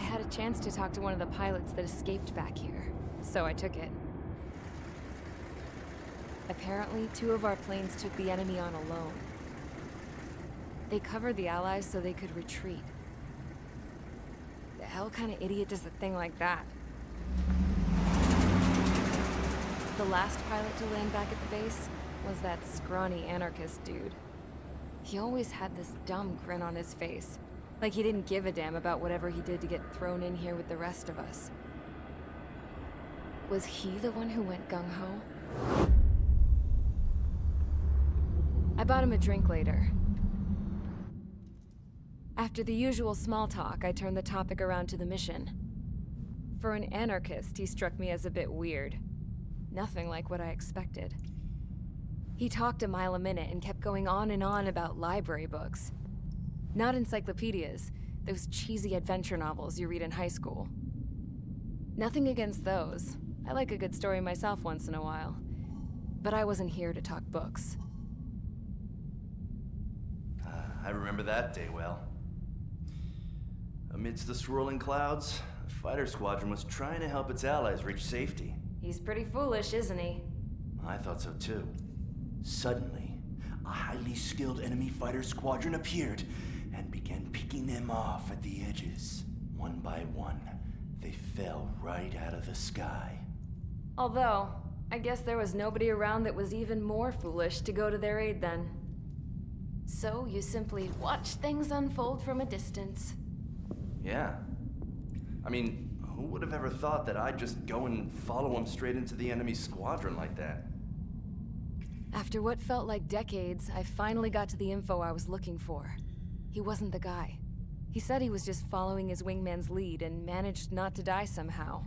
had a chance to talk to one of the pilots that escaped back here, so I took it. Apparently, 2 of our planes took the enemy on alone. They covered the Allies so they could retreat. The hell kind of idiot does a thing like that? The last pilot to land back at the base was that scrawny anarchist dude. He always had this dumb grin on his face, like he didn't give a damn about whatever he did to get thrown in here with the rest of us. Was he the one who went gung-ho? I bought him a drink later. After the usual small talk, I turned the topic around to the mission. For an anarchist, he struck me as a bit weird. Nothing like what I expected. He talked a mile a minute and kept going on and on about library books. Not encyclopedias, those cheesy adventure novels you read in high school. Nothing against those. I like a good story myself once in a while. But I wasn't here to talk books. I remember that day well. Amidst the swirling clouds, the fighter squadron was trying to help its allies reach safety. He's pretty foolish, isn't he? I thought so too. Suddenly, a highly skilled enemy fighter squadron appeared and began picking them off at the edges. One by one, they fell right out of the sky. Although, I guess there was nobody around that was even more foolish to go to their aid then. So you simply watch things unfold from a distance. Yeah. I mean, who would have ever thought that I'd just go and follow him straight into the enemy squadron like that? After what felt like decades, I finally got to the info I was looking for. He wasn't the guy. He said he was just following his wingman's lead and managed not to die somehow.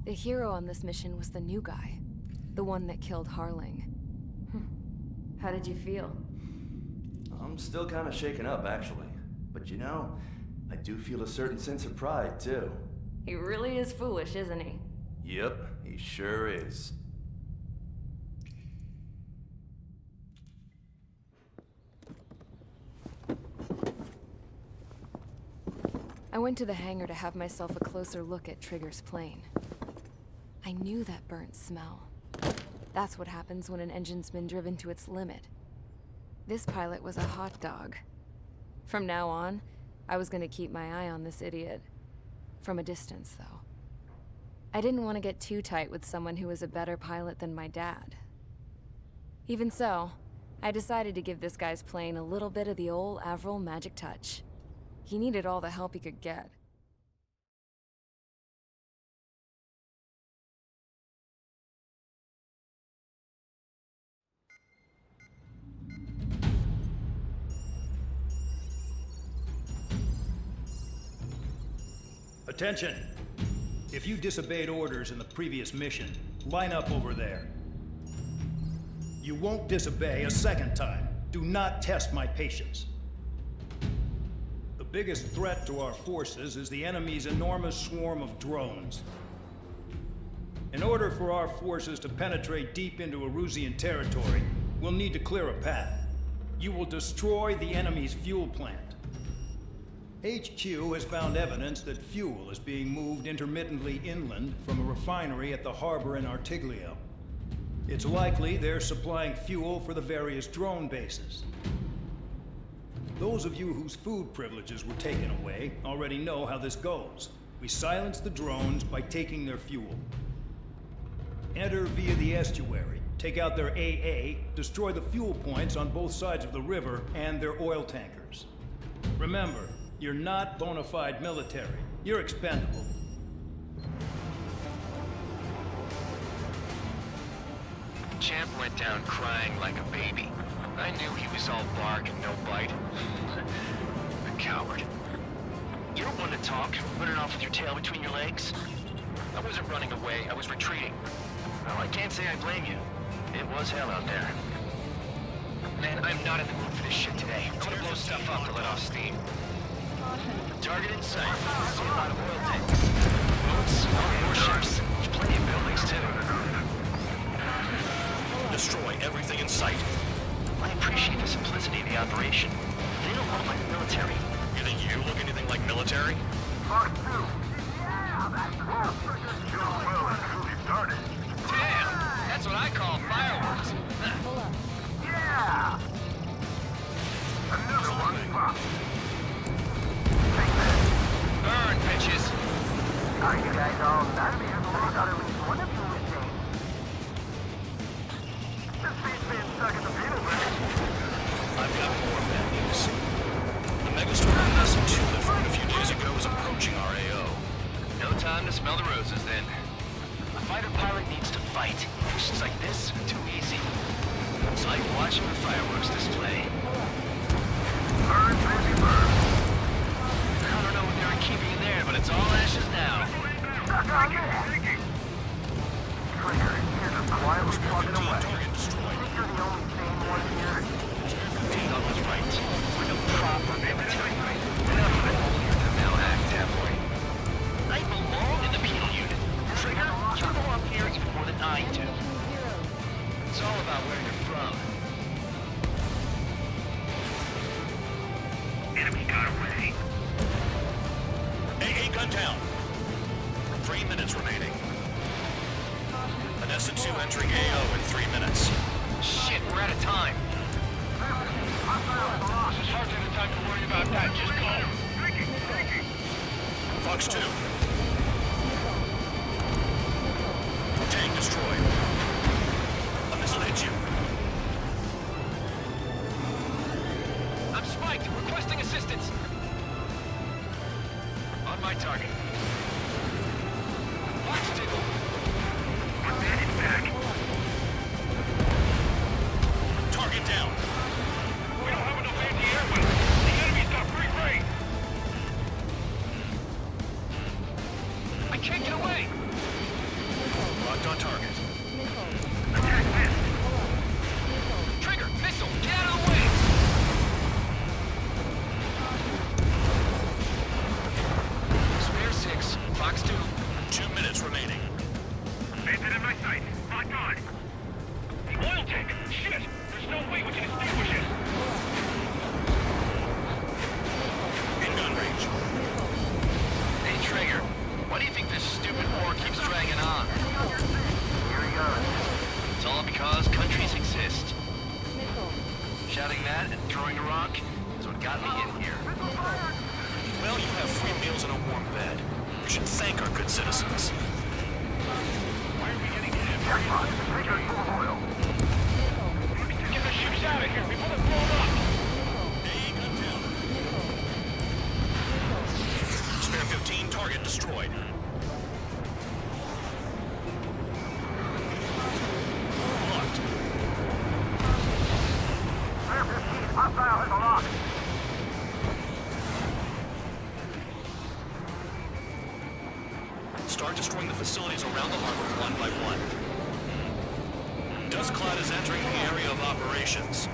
The hero on this mission was the new guy. The one that killed Harling. How did you feel? I'm still kind of shaken up, actually. But you know, I do feel a certain sense of pride, too. He really is foolish, isn't he? Yep, he sure is. I went to the hangar to have myself a closer look at Trigger's plane. I knew that burnt smell. That's what happens when an engine's been driven to its limit. This pilot was a hot dog. From now on, I was gonna keep my eye on this idiot. From a distance, though. I didn't want to get too tight with someone who was a better pilot than my dad. Even so, I decided to give this guy's plane a little bit of the old Avril magic touch. He needed all the help he could get. Attention! If you disobeyed orders in the previous mission, line up over there. You won't disobey a second time. Do not test my patience. The biggest threat to our forces is the enemy's enormous swarm of drones. In order for our forces to penetrate deep into Erusian territory, we'll need to clear a path. You will destroy the enemy's fuel plant. HQ has found evidence that fuel is being moved intermittently inland from a refinery at the harbor in Artiglio. It's likely they're supplying fuel for the various drone bases. Those of you whose food privileges were taken away already know how this goes. We silence the drones by taking their fuel. Enter via the estuary, take out their AA, destroy the fuel points on both sides of the river and their oil tankers. Remember, you're not bona fide military. You're expendable. Champ went down crying like a baby. I knew he was all bark and no bite. The coward. You don't want to talk, running off with your tail between your legs? I wasn't running away, I was retreating. Well, I can't say I blame you. It was hell out there. Man, I'm not in the mood for this shit today. I'm gonna blow stuff up to let off steam. Target in sight. See a lot of oil tanks. Boats, more ships. There's plenty of buildings, too. Destroy everything in sight. I appreciate the simplicity of the operation. They don't look like military. You think you look anything like military? Damn, that's what I call fireworks. Burn, bitches. Are you guys all done? I thought at least one of you was dead. This feet's been stuck in the field, man. I've got more bad news. The Megastorm SN2 that formed a few days ago is approaching our AO. No time to smell the roses, then. A fighter pilot needs to fight. Missions like this are too easy. It's like watching a fireworks display. Burn, baby, burn. I don't know what they were keeping in there, but it's all ashes now. Stuck on this. Trigger, here's a quietly plugging away. Target destroyed. Think you're the only sane one here? Dino was right. We're no proper military. Enough of it. The Malhack tabloid. I belong in the penal unit. Trigger, you belong here even more than I do. It's all about where you're from. Enemy got away. AA gun down. 3 minutes remaining. An SN2 entering AO in 3 minutes. Shit, we're out of time. This is hardly the time to worry about that. Just go. Fox 2. Tank destroyed. A missile hit you. I'm spiked. Requesting assistance. On my target. Fox 2. I'm headed back. Target down. We don't have enough anti-air weapons. The enemy's got free reign. I can't get away. Locked on target. Attack missed. Trigger, missile, get out of the way. Spare 6, Fox 2. 2 minutes remaining. Bandit in my sight. Locked on. The oil tank. Shit. There's no way we can extinguish it. In gun range. Hey, Trigger. Why do you think this stupid war keeps dragging on? Here he goes. It's all because countries exist. Shouting that and throwing a rock is what got me in here. Well, you have free meals and a warm bed. You should thank our good citizens. Why are we getting hit? Trigger's full of oil. Get the ships out of here before they're blown up. AA gun down. Spare 15, target destroyed. Locked. Spare 15, hostile in the lock. Start destroying the facilities around the harbor one by one. Dust cloud is entering the area of operations.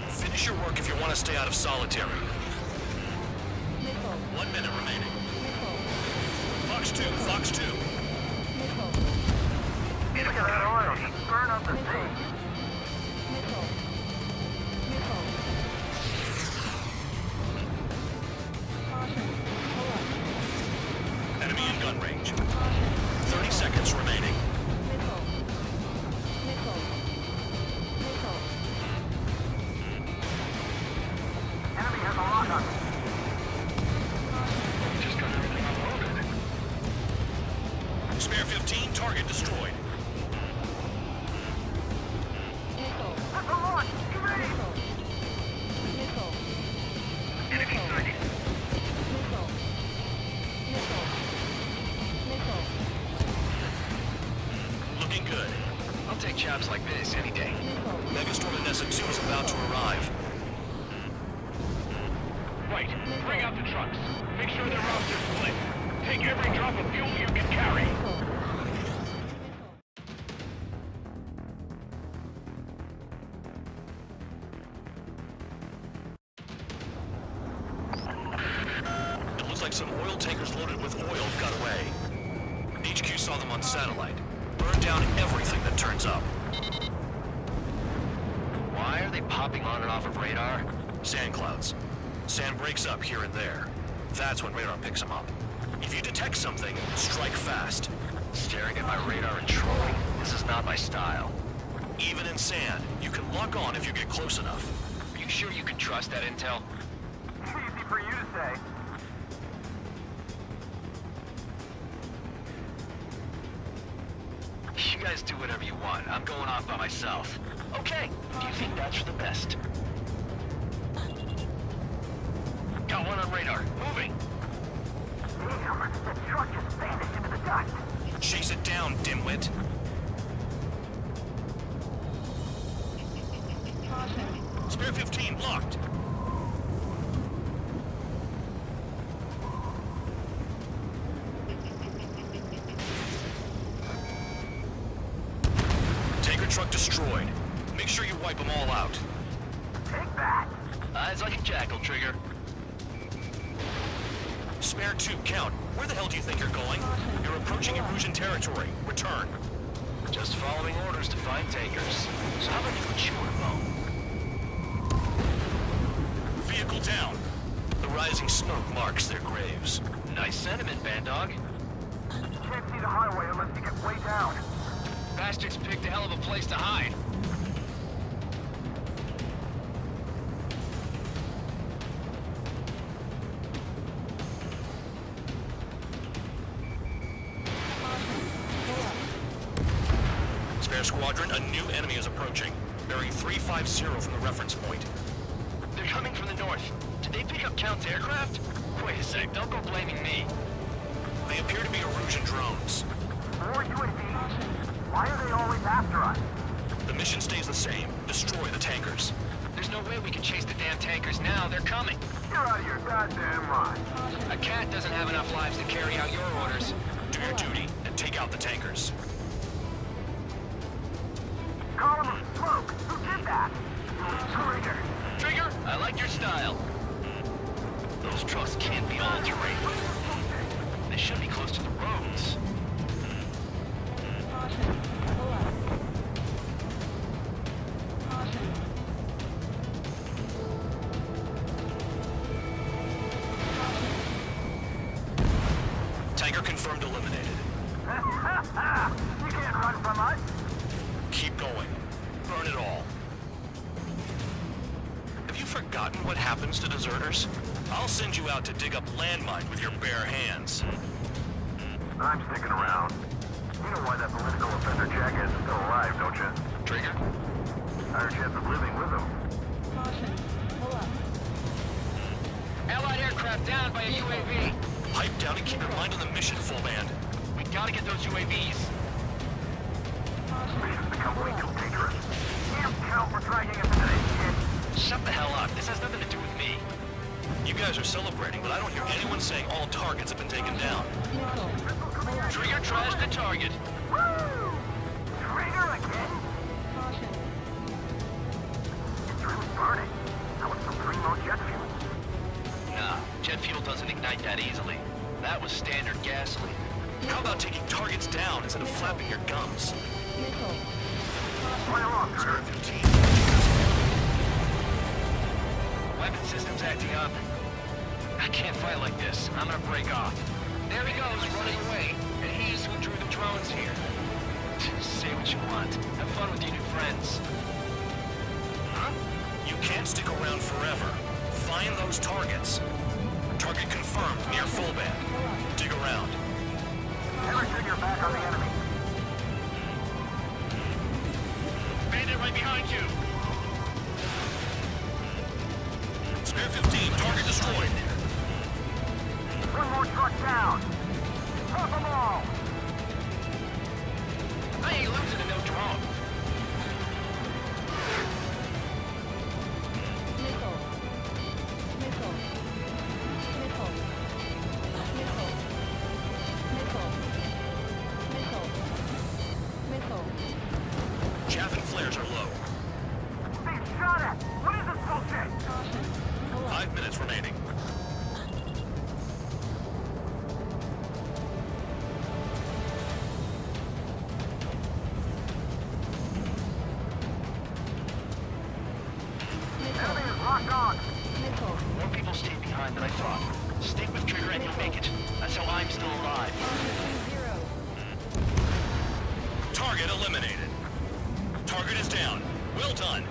Finish your work if you want to stay out of solitary. 1 minute remaining. Fox 2, Fox 2. Look at that oil. Burn up the sea. Enemy in gun range. 30 seconds remaining. Enemy has a lock on me. Just got everything unloaded. Spare 15, target destroyed. That's a launch. Get ready. Enemy sighted. Looking good. I'll take jobs like this any day. Megastorm and SN2 is about to arrive. Right. Bring out the trucks. Make sure their routes are split. Take every drop of fuel you can carry. It looks like some oil tankers loaded with oil got away. HQ saw them on satellite. Burned down everything that turns up. Why are they popping on and off of radar? Sand clouds. Sand breaks up here and there. That's when radar picks them up. If you detect something, strike fast. Staring at my radar and trolling? This is not my style. Even in sand, you can lock on if you get close enough. Are you sure you can trust that intel? Easy for you to say. You guys do whatever you want. I'm going off by myself. Okay, if you think that's for the best. Got one on radar. Moving. Damn, the truck just vanished into the dust. Chase it down, dimwit. Spare 15 locked. Tanker truck destroyed. Make sure you wipe them all out. Take that. Eyes like a jackal, Trigger. Spare 2, count. Where the hell do you think you're going? You're approaching Erusian territory. Return. Just following orders to find tankers. So how about you chew a bone? Vehicle down. The rising smoke marks their graves. Nice sentiment, Bandog. Can't see the highway unless you get way down. Bastards picked a hell of a place to hide. Spare squadron, a new enemy is approaching. Bearing 350 from the reference point. They're coming from the north. Did they pick up Count's aircraft? Wait a sec, don't go blaming me. They appear to be Erusian drones. More UAVs? Why are they always after us? The mission stays the same. Destroy the tankers. There's no way we can chase the damn tankers now. They're coming. You're out of your goddamn mind. A cat doesn't have enough lives to carry out your orders. Do your duty and take out the tankers. Column of smoke. Who did that? Trigger. Trigger, I like your style. Those trucks can't be all terrain. They should be close to the roads. Tanker confirmed eliminated. You can't run from us. Keep going. Burn it all. Have you forgotten what happens to deserters? I'll send you out to dig up landmine with your bare hands. I'm sticking around. You know why that political offender jackass is still alive, don't you? Trigger? Higher chance of living with him. Allied aircraft down by a UAV. Pipe down and keep your mind on the mission, full band. We gotta get those UAVs. Mission's become way too dangerous. Damn Count for dragging us into this shit. Shut the hell up. This has nothing to do with me. You guys are celebrating, but I don't hear anyone saying all targets have been taken down. Trigger trashed the target. Woo! Trigger again? It's really burning. That was some primo jet fuel. Nah, jet fuel doesn't ignite that easily. That was standard gasoline. How about taking targets down instead of flapping your gums? Fire off, Spare Trigger. 15. Weapon system's acting up. I can't fight like this. I'm gonna break off. There he goes, running away. And he's who drew the drones here. Say what you want. Have fun with your new friends. Huh? You can't stick around forever. Find those targets. Target confirmed near full band. Dig around. Never turn your back on the enemy. Bandit right behind you. Spare 15, target destroyed. One more truck down. Drop them all. I ain't losing to no drone. Chaff and flares are low. Being shot at. What is this bullshit? 5 minutes remaining. still alive. Target eliminated. Target is down. Well done.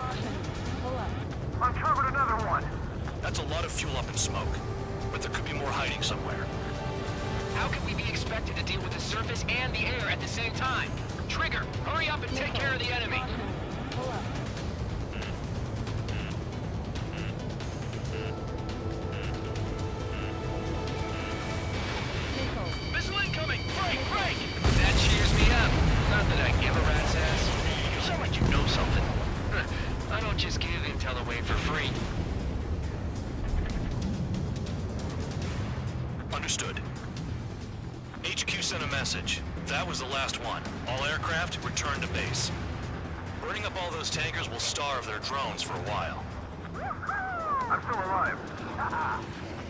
Uncovered another one. That's a lot of fuel up in smoke. But there could be more hiding somewhere. How can we be expected to deal with the surface and the air at the same time? Trigger, hurry up and take care of the enemy. Missile incoming! Break! Break! That cheers me up. Not that I give a rat's ass. You sound like you know something. I don't just give intel away for free. Understood. HQ sent a message. That was the last one. All aircraft, return to base. Burning up all those tankers will starve their drones for a while. I'm still alive.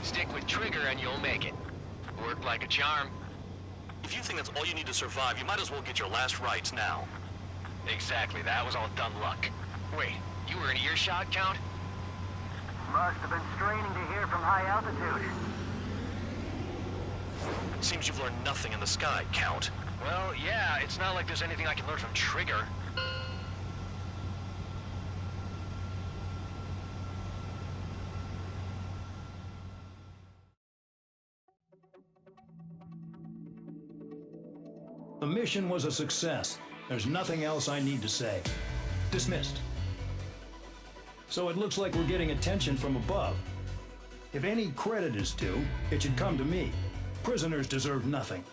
Stick with Trigger and you'll make it. Worked like a charm. If you think that's all you need to survive, you might as well get your last rites now. Exactly, that was all dumb luck. Wait, you were in earshot, Count? Must have been straining to hear from high altitude. Seems you've learned nothing in the sky, Count. Well, yeah, it's not like there's anything I can learn from Trigger. The mission was a success. There's nothing else I need to say. Dismissed. So it looks like we're getting attention from above. If any credit is due, it should come to me. Prisoners deserve nothing.